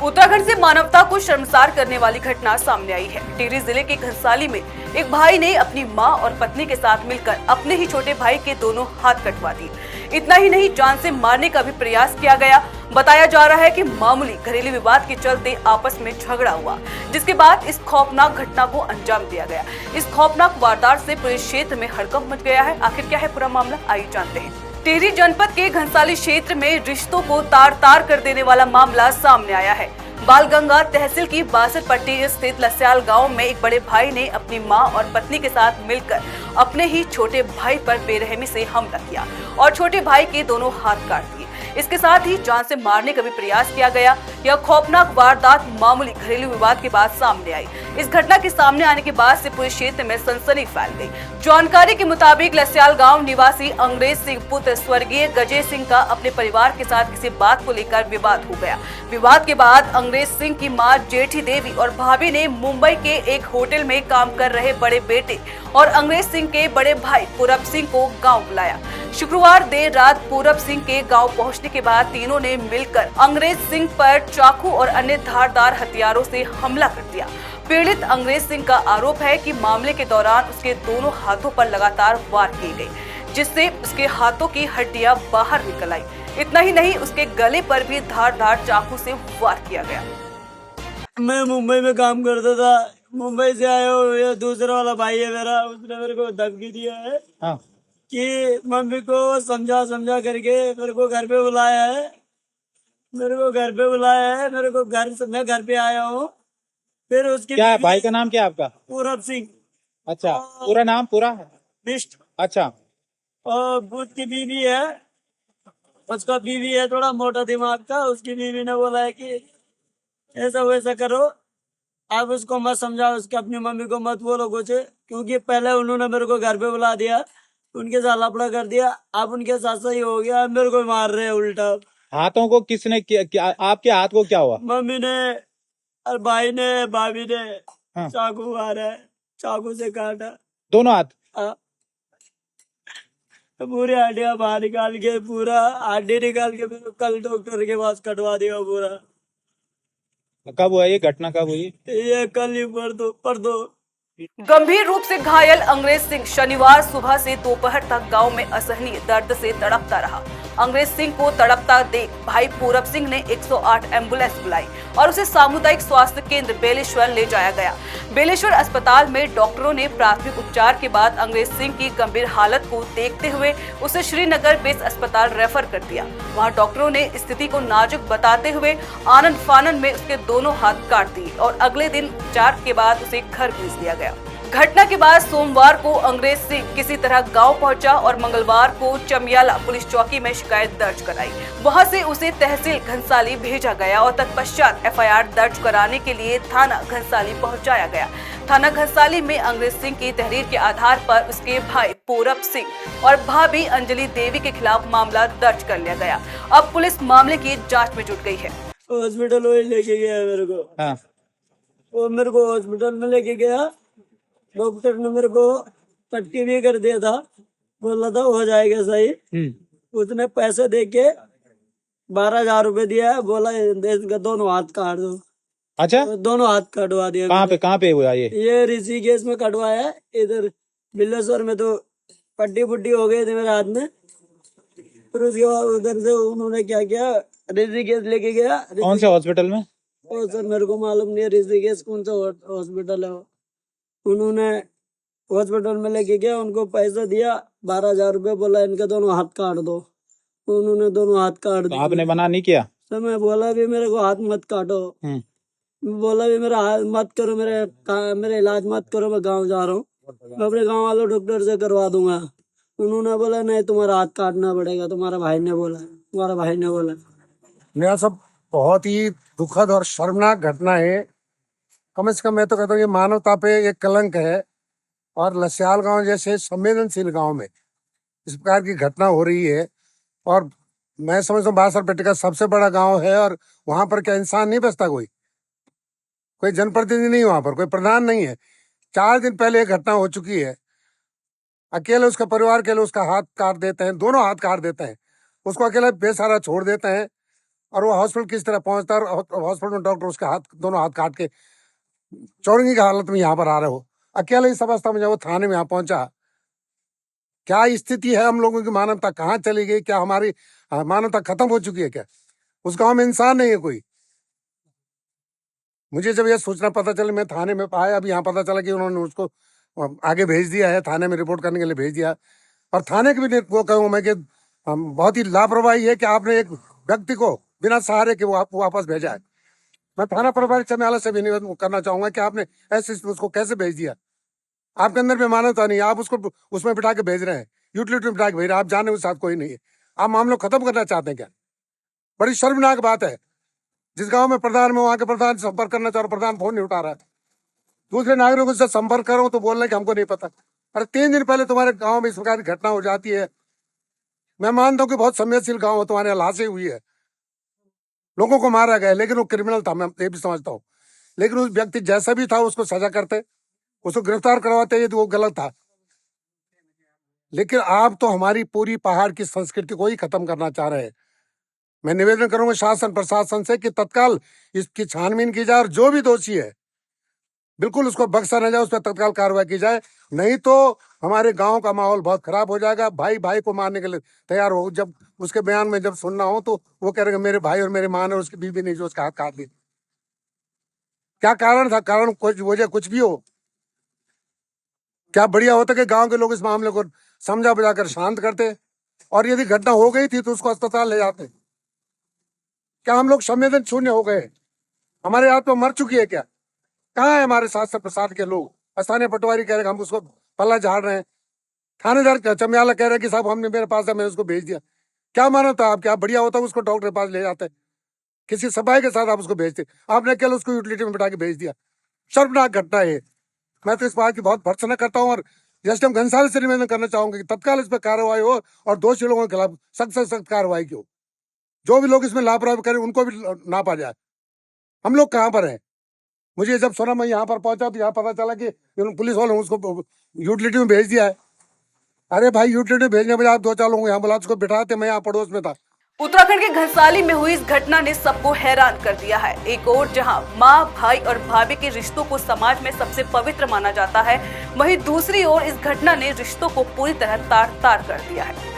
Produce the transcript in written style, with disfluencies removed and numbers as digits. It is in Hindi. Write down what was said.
उत्तराखंड से मानवता को शर्मसार करने वाली घटना सामने आई है। टिहरी जिले के घनसाली में एक भाई ने अपनी मां और पत्नी के साथ मिलकर अपने ही छोटे भाई के दोनों हाथ कटवा दिए। इतना ही नहीं, जान से मारने का भी प्रयास किया गया। बताया जा रहा है कि मामूली घरेलू विवाद के चलते आपस में झगड़ा हुआ, जिसके बाद इस खौफनाक घटना को अंजाम दिया गया। इस खौफनाक वारदात से पूरे क्षेत्र में हड़कंप मच गया है। आखिर क्या है पूरा मामला, आइए जानते हैं। टिहरी जनपद के घनसाली क्षेत्र में रिश्तों को तार तार कर देने वाला मामला सामने आया है। बालगंगा तहसील की बासठ पट्टी स्थित लस्याल गांव में एक बड़े भाई ने अपनी मां और पत्नी के साथ मिलकर अपने ही छोटे भाई पर बेरहमी से हमला किया और छोटे भाई के दोनों हाथ काट दिए। इसके साथ ही जान से मारने का भी प्रयास किया गया। यह खौफनाक वारदात मामूली घरेलू विवाद के बाद सामने आई। इस घटना के सामने आने के बाद से पूरे क्षेत्र में सनसनी फैल गई। जानकारी के मुताबिक लस्याल गांव निवासी अंग्रेज सिंह पुत्र स्वर्गीय गजय सिंह का अपने परिवार के साथ किसी बात को लेकर विवाद हो गया। विवाद के बाद अंग्रेज सिंह की मां जेठी देवी और भाभी ने मुंबई के एक होटल में काम कर रहे बड़े बेटे और अंग्रेज सिंह के बड़े भाई पूरब सिंह को गाँव बुलाया। शुक्रवार देर रात पूरब सिंह के गांव पहुंचने के बाद तीनों ने मिलकर अंग्रेज सिंह पर चाकू और अन्य धारदार हथियारों से हमला कर दिया। पीड़ित अंग्रेज सिंह का आरोप है कि मामले के दौरान उसके दोनों हाथों पर लगातार वार किए गए, जिससे उसके हाथों की हड्डियां बाहर निकल आई। इतना ही नहीं, उसके गले पर भी धारदार चाकू से वार किया गया। मैं मुंबई में काम करता था। मुंबई से आया हूँ, ये दूसरा वाला भाई है मेरा, उसने मेरे को धमकी दिया है कि मम्मी को समझा समझा करके मेरे को घर पे बुलाया है। मेरे को घर से मैं घर पे आया हूँ। फिर उसके क्या भाई का नाम क्या है आपका? पूरब सिंह। अच्छा, पूरा नाम पूरा है? बिष्ट। अच्छा, और उसकी बीवी है, उसका बीवी है थोड़ा मोटा दिमाग का। उसकी बीवी ने बोला है कि ऐसा वैसा करो, आप उसको मत समझाओ, उसकी अपनी मम्मी को मत बोलो कुछ, क्योंकि पहले उन्होंने मेरे को घर पे बुला दिया, उनके साथ लफड़ा कर दिया। अब उनके साथ सही हो गया, अब मेरे को मार रहे हैं उल्टा। हाथों को किसने क्या आपके हाथ को क्या हुआ? मम्मी ने और भाई ने भाभी ने हाँ। चाकू मारा है, चाकू से काटा दोनों हाथ? पूरी हड्डियां बाहर निकाल के, पूरा हड्डी निकाल के मेरे को कल डॉक्टर के पास कटवा दिया पूरा। कब हुआ ये घटना, कब हुई? ये कल ही पर दो। गंभीर रूप से घायल अंग्रेज सिंह शनिवार सुबह से दोपहर तक गांव में असहनीय दर्द से तड़पता रहा। अंग्रेज सिंह को तड़पता देख भाई पूरब सिंह ने 108 एम्बुलेंस बुलाई और उसे सामुदायिक स्वास्थ्य केंद्र बेलेश्वर ले जाया गया। बेलेश्वर अस्पताल में डॉक्टरों ने प्राथमिक उपचार के बाद अंग्रेज सिंह की गंभीर हालत को देखते हुए उसे श्रीनगर बेस अस्पताल रेफर कर दिया। वहां डॉक्टरों ने स्थिति को नाजुक बताते हुए आनन फानन में उसके दोनों हाथ काट दिए और अगले दिन उपचार के बाद उसे घर भेज दिया गया। घटना के बाद सोमवार को अंग्रेज सिंह किसी तरह गांव पहुंचा और मंगलवार को चमियाला पुलिस चौकी में शिकायत दर्ज कराई। वहां से उसे तहसील घनसाली भेजा गया और तत्पश्चात एफआईआर दर्ज कराने के लिए थाना घनसाली पहुंचाया गया। थाना घनसाली में अंग्रेज सिंह की तहरीर के आधार पर उसके भाई पूरब सिंह और भाभी अंजलि देवी के खिलाफ मामला दर्ज कर लिया गया। अब पुलिस मामले की जाँच में जुट गई है। हॉस्पिटल लेके गया मेरे को। हाँ। वो मेरे को हॉस्पिटल में लेके गया। डॉक्टर ने मेरे को पट्टी भी कर दिया था, बोला था हो जाएगा सही। उसने पैसे दे के 12,000 रुपए दिया है, बोला इसका दोनों हाथ काट दो। अच्छा, तो दोनों हाथ कटवा दिया। कहाँ पे हुआ ये ऋषिकेश में कटवाया है। इधर बिल्लेश्वर में तो पट्टी पुट्टी हो गई थी मेरे हाथ में। फिर उसके बाद उधर से उन्होंने क्या किया, ऋषिकेश लेके गया। कौन से हॉस्पिटल में? ओ सर मेरे को मालूम नहीं है ऋषिकेश कौन सा हॉस्पिटल है। उन्होंने हॉस्पिटल में लेके गया, उनको पैसा दिया 12,000 रुपए, बोला इनके दोनों हाथ काट दो। उन्होंने दोनों हाथ काट दिए। आपने मना नहीं किया? सर मैं बोला भी मेरे को हाथ मत काटो, बोला भी मेरा हाथ मत करो, मेरे इलाज मत करो, मैं गाँव जा रहा हूँ, मैं अपने गाँव वालों डॉक्टर से करवा दूंगा। उन्होंने बोला नहीं तुम्हारा हाथ काटना पड़ेगा, तुम्हारा भाई ने बोला। यह सब बहुत ही दुखद और शर्मनाक घटना है। कम से कम मैं तो कहता हूँ ये मानवता पे एक कलंक है। और लस्याल गांव जैसे संवेदनशील गांव में इस प्रकार की घटना हो रही है। और मैं समझता हूँ बासरपेट का सबसे बड़ा गांव है, और वहां पर क्या इंसान नहीं बसता? कोई जनप्रतिनिधि नहीं, वहां पर कोई प्रधान नहीं है। 4 दिन पहले एक घटना हो चुकी है। अकेले उसका परिवार के लोग उसका हाथ काट देते हैं, दोनों हाथ काट देते हैं, उसको अकेला बेसहारा छोड़ देते हैं। और वो हॉस्पिटल किस तरह पहुंचता है, और हॉस्पिटल में डॉक्टर उसके दोनों हाथ काट के चौरंगी की हालत में यहाँ पर आ रहे हो। अकेले इस अवस्था में जब वो थाने में यहाँ पहुंचा, क्या स्थिति है हम लोगों की? मानवता कहाँ चली गई? क्या हमारी मानवता खत्म हो चुकी है क्या? उस गांव में इंसान नहीं है कोई। मुझे जब यह सूचना पता चली, मैं थाने में आया, अभी यहाँ पता चला कि उन्होंने उसको आगे भेज दिया है, थाने में रिपोर्ट करने के लिए भेज दिया। और थाने के भी वो कहूँ मैं कि बहुत ही लापरवाही है कि आपने एक व्यक्ति को बिना सहारे के वो वापस भेजा है। मैं थाना प्रभारी चमियाला से भी निवेदन करना चाहूंगा कि आपने ऐसे उसको कैसे भेज दिया? आपके अंदर में मानवता नहीं, आप उसको उसमें बिठा के भेज रहे हैं, यूटिलिटी में बिठा के भेज रहे हैं, आप जाने उसके साथ कोई नहीं है। आप मामलों खत्म करना चाहते हैं क्या? बड़ी शर्मनाक बात है। जिस गांव में प्रधान में, वहां के प्रधान संपर्क करना चाह रहा, प्रधान फोन नहीं उठा रहा है। दूसरे नागरिकों से संपर्क करो तो बोल रहे कि हमको नहीं पता। अरे 3 दिन पहले तुम्हारे गांव में इस प्रकार की घटना हो जाती है। मैं मानता हूँ कि बहुत संवेदनशील गांव हो, तुम्हारे लाशें हुई है, लोगों को मारा गया, लेकिन वो क्रिमिनल था, मैं ये भी समझता हूँ। लेकिन उस व्यक्ति जैसा भी था उसको सजा करते, उसको गिरफ्तार करवाते, ये तो वो गलत था। लेकिन आप तो हमारी पूरी पहाड़ की संस्कृति को ही खत्म करना चाह रहे हैं। मैं निवेदन करूंगा शासन प्रशासन से कि तत्काल इसकी छानबीन की जाए और जो भी दोषी है बिल्कुल उसको बख्शा न जाए, उस पर तत्काल कार्रवाई की जाए। नहीं तो हमारे गांव का माहौल बहुत खराब हो जाएगा। भाई भाई को मारने के लिए तैयार हो। जब उसके बयान में जब सुनना हो तो वो कह रहे मेरे भाई और मेरे माँ ने उसकी बीवी ने जो उसका हाथ काट दिया। क्या कारण था? कारण कुछ वजह कुछ भी हो, क्या बढ़िया होता कि गांव के लोग इस मामले को समझा बुझाकर शांत करते, और यदि घटना हो गई थी तो उसको अस्पताल ले जाते। क्या हम लोग संवेदन शून्य हो गए? हमारे आत्मा मर चुकी है क्या? कहाँ है हमारे शासन प्रशासन के लोग? स्थानीय पटवारी कह रहे हम उसको पल्ला झाड़ रहे हैं, थानेदार चमियाला कह रहे कि साहब हमने मेरे पास है, मैंने उसको भेज दिया। क्या मानो था आप? क्या बढ़िया होता उसको डॉक्टर के पास ले जाते, किसी सफाई के साथ आप उसको भेजते। आपने कल उसको यूटिलिटी में बिठा के भेज दिया। शर्मनाक घटना है। मैं तो इस बात की बहुत भर्त्सना करता हूँ, और जैसे हम घनसाली से निवेदन करना चाहूंगे कि तत्काल इस पर कार्रवाई हो और दोषी लोगों के खिलाफ सख्त से सख्त कार्रवाई की हो। जो भी लोग इसमें लापरवाही करें उनको भी नापा जाए। हम लोग कहाँ पर हैं? मुझे जब सुना, मैं यहाँ पर पहुंचा तो यहाँ पता चला कि पुलिस वालों ने उसको यूटिलिटी में भेज दिया है। अरे भाई, यूटिलिटी भेजने बजाय आप 2-4 लोगों को यहाँ बुला उसको बिठाते। मैं यहाँ पड़ोस में था। उत्तराखंड के घनसाली में हुई इस घटना ने सबको हैरान कर दिया है। एक ओर जहां माँ, भाई और भाभी के रिश्तों को समाज में सबसे पवित्र माना जाता है, वहीं दूसरी ओर इस घटना ने रिश्तों को पूरी तरह तार-तार कर दिया है।